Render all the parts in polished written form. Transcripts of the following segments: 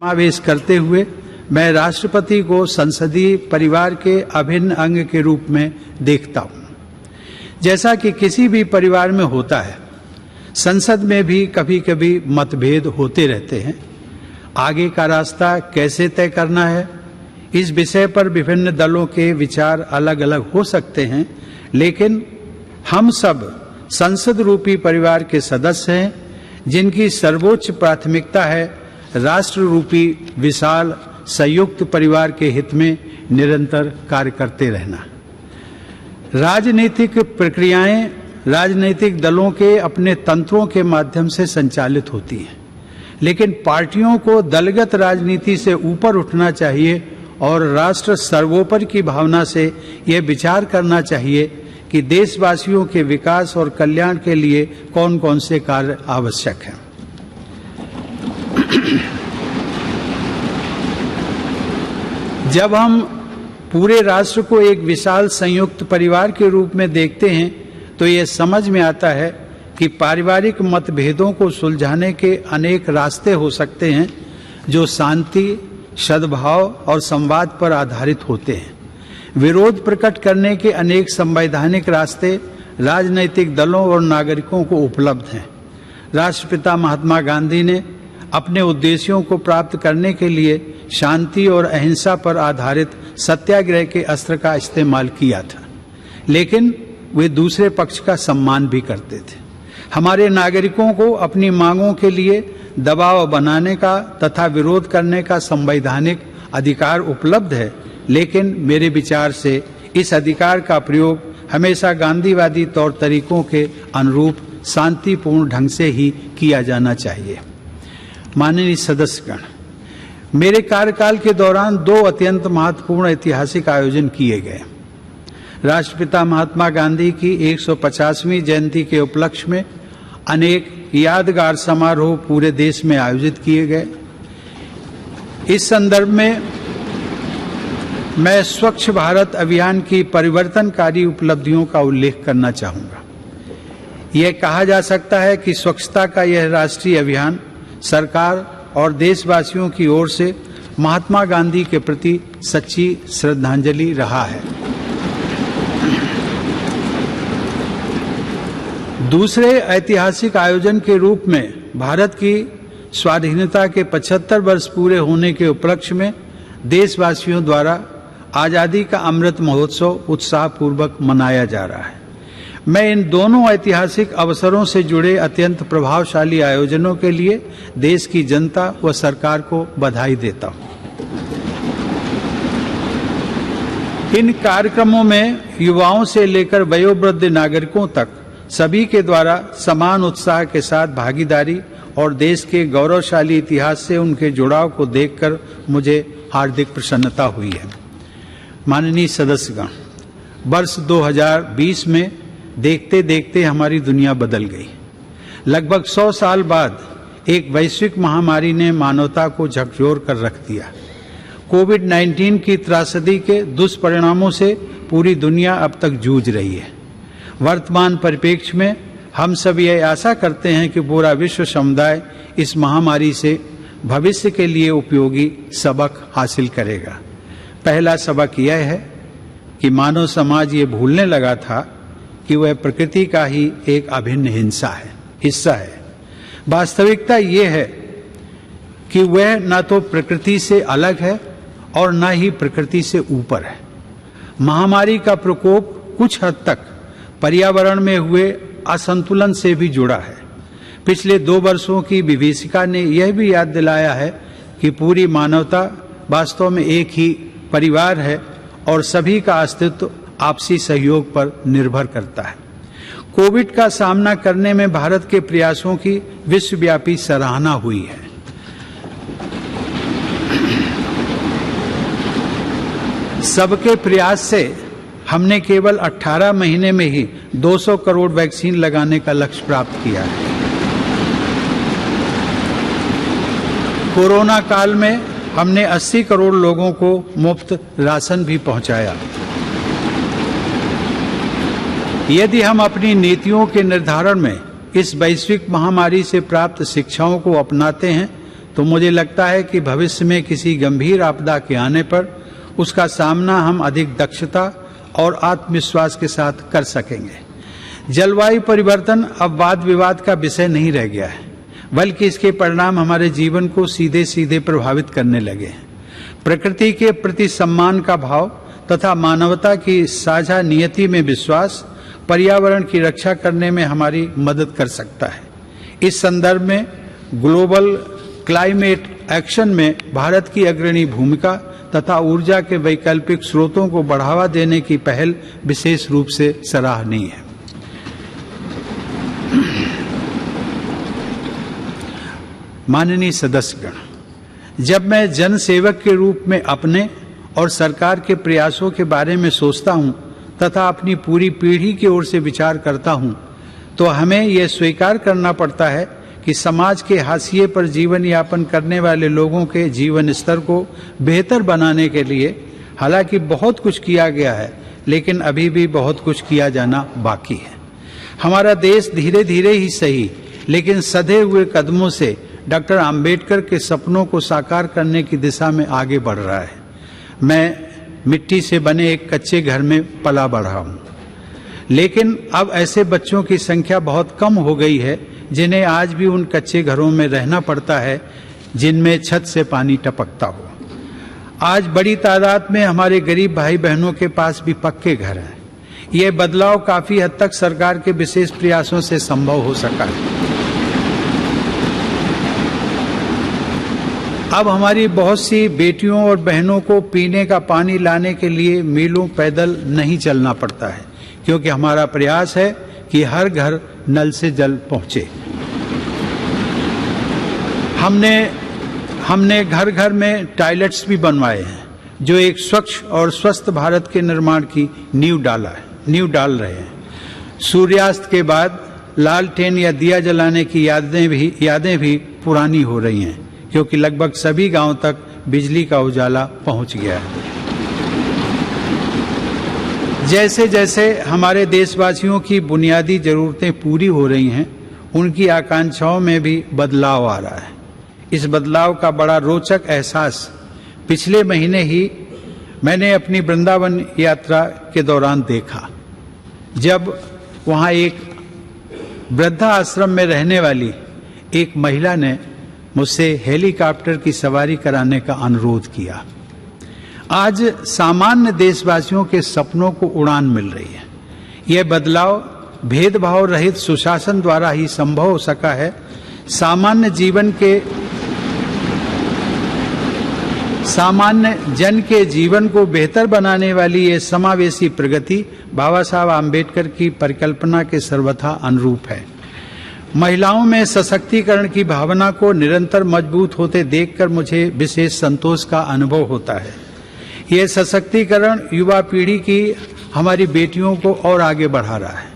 समावेश करते हुए मैं राष्ट्रपति को संसदीय परिवार के अभिन्न अंग के रूप में देखता हूं। जैसा कि किसी भी परिवार में होता है, संसद में भी कभी कभी मतभेद होते रहते हैं। आगे का रास्ता कैसे तय करना है, इस विषय पर विभिन्न दलों के विचार अलग अलग हो सकते हैं, लेकिन हम सब संसद रूपी परिवार के सदस्य हैं, जिनकी सर्वोच्च प्राथमिकता है राष्ट्र रूपी विशाल संयुक्त परिवार के हित में निरंतर कार्य करते रहना। राजनीतिक प्रक्रियाएं राजनीतिक दलों के अपने तंत्रों के माध्यम से संचालित होती हैं, लेकिन पार्टियों को दलगत राजनीति से ऊपर उठना चाहिए और राष्ट्र सर्वोपरि की भावना से यह विचार करना चाहिए कि देशवासियों के विकास और कल्याण के लिए कौन कौन से कार्य आवश्यक हैं। जब हम पूरे राष्ट्र को एक विशाल संयुक्त परिवार के रूप में देखते हैं, तो ये समझ में आता है कि पारिवारिक मतभेदों को सुलझाने के अनेक रास्ते हो सकते हैं, जो शांति, सद्भाव और संवाद पर आधारित होते हैं। विरोध प्रकट करने के अनेक संवैधानिक रास्ते राजनीतिक दलों और नागरिकों को उपलब्ध हैं। राष्ट्रपिता महात्मा गांधी ने अपने उद्देश्यों को प्राप्त करने के लिए शांति और अहिंसा पर आधारित सत्याग्रह के अस्त्र का इस्तेमाल किया था, लेकिन वे दूसरे पक्ष का सम्मान भी करते थे। हमारे नागरिकों को अपनी मांगों के लिए दबाव बनाने का तथा विरोध करने का संवैधानिक अधिकार उपलब्ध है, लेकिन मेरे विचार से इस अधिकार का प्रयोग हमेशा गांधीवादी तौर तरीकों के अनुरूप शांतिपूर्ण ढंग से ही किया जाना चाहिए। माननीय सदस्यगण, मेरे कार्यकाल के दौरान 2 अत्यंत महत्वपूर्ण ऐतिहासिक आयोजन किए गए। राष्ट्रपिता महात्मा गांधी की 150वीं जयंती के उपलक्ष्य में अनेक यादगार समारोह पूरे देश में आयोजित किए गए। इस संदर्भ में मैं स्वच्छ भारत अभियान की परिवर्तनकारी उपलब्धियों का उल्लेख करना चाहूँगा। यह कहा जा सकता है कि स्वच्छता का यह राष्ट्रीय अभियान सरकार और देशवासियों की ओर से महात्मा गांधी के प्रति सच्ची श्रद्धांजलि रहा है। दूसरे ऐतिहासिक आयोजन के रूप में भारत की स्वाधीनता के 75 वर्ष पूरे होने के उपलक्ष्य में देशवासियों द्वारा आज़ादी का अमृत महोत्सव उत्साहपूर्वक मनाया जा रहा है। मैं इन दोनों ऐतिहासिक अवसरों से जुड़े अत्यंत प्रभावशाली आयोजनों के लिए देश की जनता व सरकार को बधाई देता हूं। इन कार्यक्रमों में युवाओं से लेकर वयोवृद्ध नागरिकों तक सभी के द्वारा समान उत्साह के साथ भागीदारी और देश के गौरवशाली इतिहास से उनके जुड़ाव को देखकर मुझे हार्दिक प्रसन्नता हुई है। माननीय सदस्यगण, वर्ष 2020 में देखते देखते हमारी दुनिया बदल गई। लगभग 100 साल बाद एक वैश्विक महामारी ने मानवता को झकझोर कर रख दिया। कोविड-19 की त्रासदी के दुष्परिणामों से पूरी दुनिया अब तक जूझ रही है। वर्तमान परिप्रेक्ष्य में हम सब ये आशा करते हैं कि पूरा विश्व समुदाय इस महामारी से भविष्य के लिए उपयोगी सबक हासिल करेगा। पहला सबक यह है कि मानव समाज ये भूलने लगा था कि वह प्रकृति का ही एक अभिन्न हिस्सा है। वास्तविकता ये है कि वह न तो प्रकृति से अलग है और न ही प्रकृति से ऊपर है। महामारी का प्रकोप कुछ हद तक पर्यावरण में हुए असंतुलन से भी जुड़ा है। पिछले 2 वर्षों की विभीषिका ने यह भी याद दिलाया है कि पूरी मानवता वास्तव में एक ही परिवार है और सभी का अस्तित्व आपसी सहयोग पर निर्भर करता है। कोविड का सामना करने में भारत के प्रयासों की विश्वव्यापी सराहना हुई है। सबके प्रयास से हमने केवल 18 महीने में ही 200 करोड़ वैक्सीन लगाने का लक्ष्य प्राप्त किया है। कोरोना काल में हमने 80 करोड़ लोगों को मुफ्त राशन भी पहुंचाया। यदि हम अपनी नीतियों के निर्धारण में इस वैश्विक महामारी से प्राप्त शिक्षाओं को अपनाते हैं तो मुझे लगता है कि भविष्य में किसी गंभीर आपदा के आने पर उसका सामना हम अधिक दक्षता और आत्मविश्वास के साथ कर सकेंगे। जलवायु परिवर्तन अब वाद विवाद का विषय नहीं रह गया है, बल्कि इसके परिणाम हमारे जीवन को सीधे सीधे प्रभावित करने लगे हैं। प्रकृति के प्रति सम्मान का भाव तथा मानवता की साझा नियति में विश्वास पर्यावरण की रक्षा करने में हमारी मदद कर सकता है। इस संदर्भ में ग्लोबल क्लाइमेट एक्शन में भारत की अग्रणी भूमिका तथा ऊर्जा के वैकल्पिक स्रोतों को बढ़ावा देने की पहल विशेष रूप से सराहनीय है। माननीय सदस्यगण, जब मैं जन सेवक के रूप में अपने और सरकार के प्रयासों के बारे में सोचता हूं तथा अपनी पूरी पीढ़ी की ओर से विचार करता हूं, तो हमें यह स्वीकार करना पड़ता है कि समाज के हाशिए पर जीवन यापन करने वाले लोगों के जीवन स्तर को बेहतर बनाने के लिए हालांकि बहुत कुछ किया गया है, लेकिन अभी भी बहुत कुछ किया जाना बाकी है। हमारा देश धीरे धीरे ही सही, लेकिन सधे हुए कदमों से डॉक्टर आम्बेडकर के सपनों को साकार करने की दिशा में आगे बढ़ रहा है। मैं मिट्टी से बने एक कच्चे घर में पला बढ़ा हूं, लेकिन अब ऐसे बच्चों की संख्या बहुत कम हो गई है जिन्हें आज भी उन कच्चे घरों में रहना पड़ता है जिनमें छत से पानी टपकता हो। आज बड़ी तादाद में हमारे गरीब भाई बहनों के पास भी पक्के घर हैं। यह बदलाव काफी हद तक सरकार के विशेष प्रयासों से संभव हो सका है। अब हमारी बहुत सी बेटियों और बहनों को पीने का पानी लाने के लिए मीलों पैदल नहीं चलना पड़ता है, क्योंकि हमारा प्रयास है कि हर घर नल से जल पहुंचे। हमने घर घर में टॉयलेट्स भी बनवाए हैं, जो एक स्वच्छ और स्वस्थ भारत के निर्माण की नींव डाल रहे हैं। सूर्यास्त के बाद लालटेन या दिया जलाने की यादें भी पुरानी हो रही हैं, क्योंकि लगभग सभी गांव तक बिजली का उजाला पहुंच गया है। जैसे जैसे हमारे देशवासियों की बुनियादी जरूरतें पूरी हो रही हैं, उनकी आकांक्षाओं में भी बदलाव आ रहा है। इस बदलाव का बड़ा रोचक एहसास पिछले महीने ही मैंने अपनी वृंदावन यात्रा के दौरान देखा, जब वहाँ एक वृद्धा आश्रम में रहने वाली एक महिला ने मुझसे हेलीकॉप्टर की सवारी कराने का अनुरोध किया। आज सामान्य देशवासियों के सपनों को उड़ान मिल रही है। यह बदलाव भेदभाव रहित सुशासन द्वारा ही संभव हो सका है। सामान्य जन के जीवन को बेहतर बनाने वाली ये समावेशी प्रगति बाबा साहब आम्बेडकर की परिकल्पना के सर्वथा अनुरूप है। महिलाओं में सशक्तिकरण की भावना को निरंतर मजबूत होते देखकर मुझे विशेष संतोष का अनुभव होता है। यह सशक्तिकरण युवा पीढ़ी की हमारी बेटियों को और आगे बढ़ा रहा है।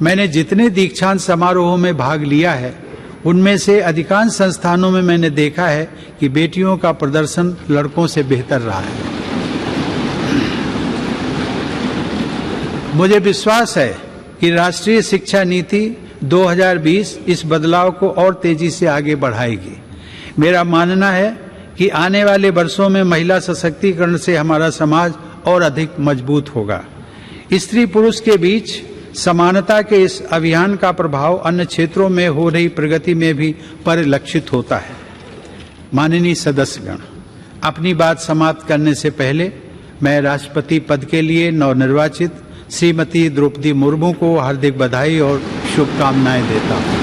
मैंने जितने दीक्षांत समारोहों में भाग लिया है, उनमें से अधिकांश संस्थानों में मैंने देखा है कि बेटियों का प्रदर्शन लड़कों से बेहतर रहा है। मुझे विश्वास है कि राष्ट्रीय शिक्षा नीति 2020 इस बदलाव को और तेजी से आगे बढ़ाएगी। मेरा मानना है कि आने वाले वर्षों में महिला सशक्तिकरण से हमारा समाज और अधिक मजबूत होगा। स्त्री पुरुष के बीच समानता के इस अभियान का प्रभाव अन्य क्षेत्रों में हो रही प्रगति में भी परिलक्षित होता है। माननीय सदस्यगण, अपनी बात समाप्त करने से पहले मैं राष्ट्रपति पद के लिए नवनिर्वाचित श्रीमती द्रौपदी मुर्मू को हार्दिक बधाई और शुभकामनाएं देता हूं।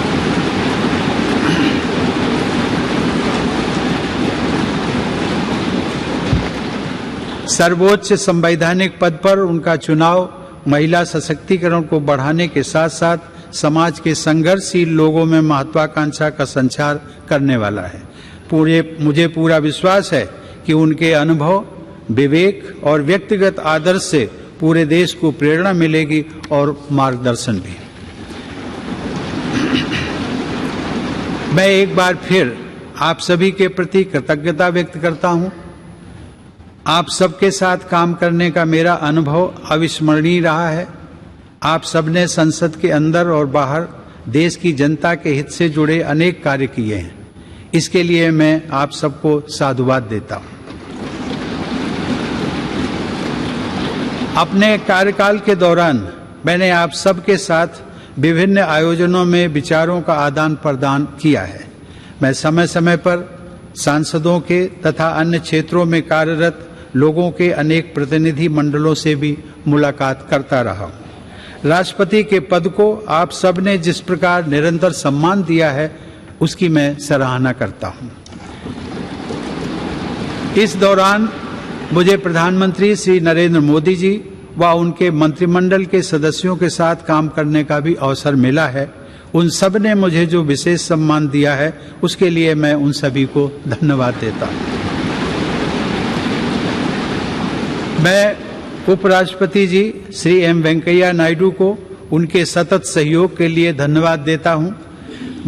सर्वोच्च संवैधानिक पद पर उनका चुनाव महिला सशक्तिकरण को बढ़ाने के साथ साथ समाज के संघर्षशील लोगों में महत्वाकांक्षा का संचार करने वाला है। मुझे पूरा विश्वास है कि उनके अनुभव, विवेक और व्यक्तिगत आदर्श से पूरे देश को प्रेरणा मिलेगी और मार्गदर्शन भी। मैं एक बार फिर आप सभी के प्रति कृतज्ञता व्यक्त करता हूं। आप सबके साथ काम करने का मेरा अनुभव अविस्मरणीय रहा है। आप सबने संसद के अंदर और बाहर देश की जनता के हित से जुड़े अनेक कार्य किए हैं। इसके लिए मैं आप सबको साधुवाद देता हूं। अपने कार्यकाल के दौरान मैंने आप सबके साथ विभिन्न आयोजनों में विचारों का आदान प्रदान किया है। मैं समय समय पर सांसदों के तथा अन्य क्षेत्रों में कार्यरत लोगों के अनेक प्रतिनिधि मंडलों से भी मुलाकात करता रहा हूं। राष्ट्रपति के पद को आप सब ने जिस प्रकार निरंतर सम्मान दिया है, उसकी मैं सराहना करता हूं। इस दौरान मुझे प्रधानमंत्री श्री नरेंद्र मोदी जी व उनके मंत्रिमंडल के सदस्यों के साथ काम करने का भी अवसर मिला है। उन सब ने मुझे जो विशेष सम्मान दिया है, उसके लिए मैं उन सभी को धन्यवाद देता हूं। मैं उपराष्ट्रपति जी श्री एम वेंकैया नायडू को उनके सतत सहयोग के लिए धन्यवाद देता हूं।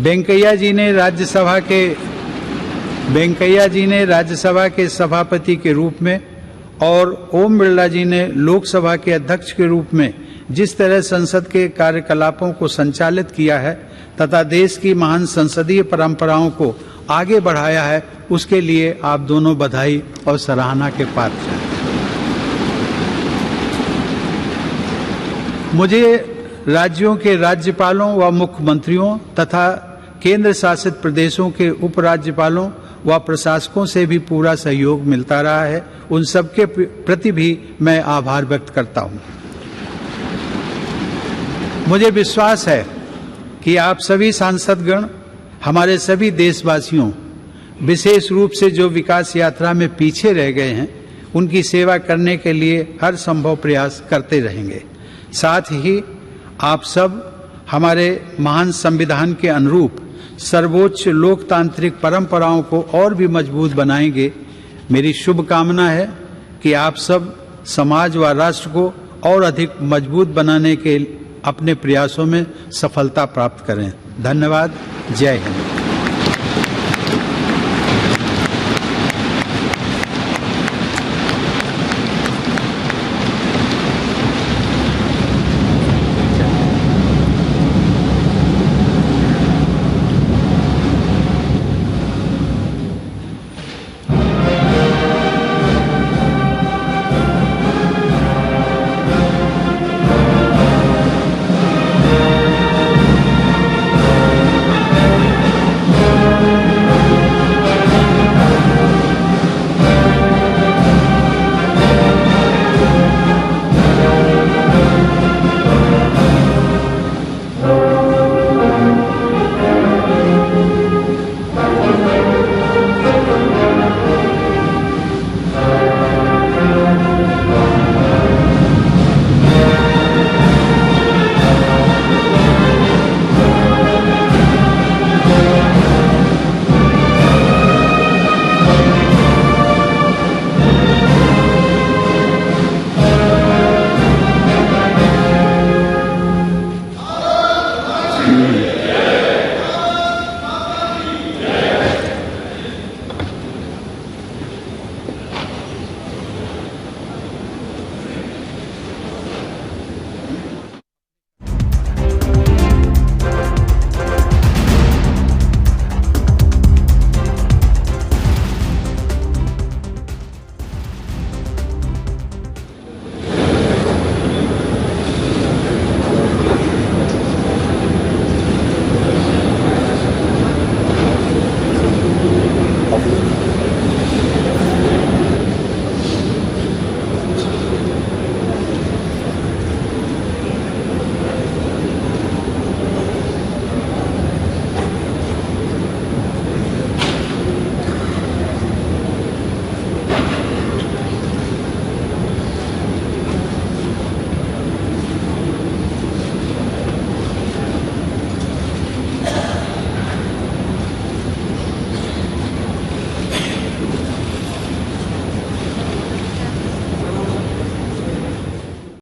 वेंकैया जी ने राज्यसभा के सभापति के रूप में और ओम बिरला जी ने लोकसभा के अध्यक्ष के रूप में जिस तरह संसद के कार्यकलापों को संचालित किया है तथा देश की महान संसदीय परंपराओं को आगे बढ़ाया है, उसके लिए आप दोनों बधाई और सराहना के पात्र हैं। मुझे राज्यों के राज्यपालों व मुख्यमंत्रियों तथा केंद्र शासित प्रदेशों के उपराज्यपालों व प्रशासकों से भी पूरा सहयोग मिलता रहा है। उन सबके प्रति भी मैं आभार व्यक्त करता हूं। मुझे विश्वास है कि आप सभी सांसदगण हमारे सभी देशवासियों, विशेष रूप से जो विकास यात्रा में पीछे रह गए हैं, उनकी सेवा करने के लिए हर संभव प्रयास करते रहेंगे। साथ ही आप सब हमारे महान संविधान के अनुरूप सर्वोच्च लोकतांत्रिक परंपराओं को और भी मजबूत बनाएंगे। मेरी शुभकामना है कि आप सब समाज व राष्ट्र को और अधिक मजबूत बनाने के अपने प्रयासों में सफलता प्राप्त करें। धन्यवाद। जय हिंद।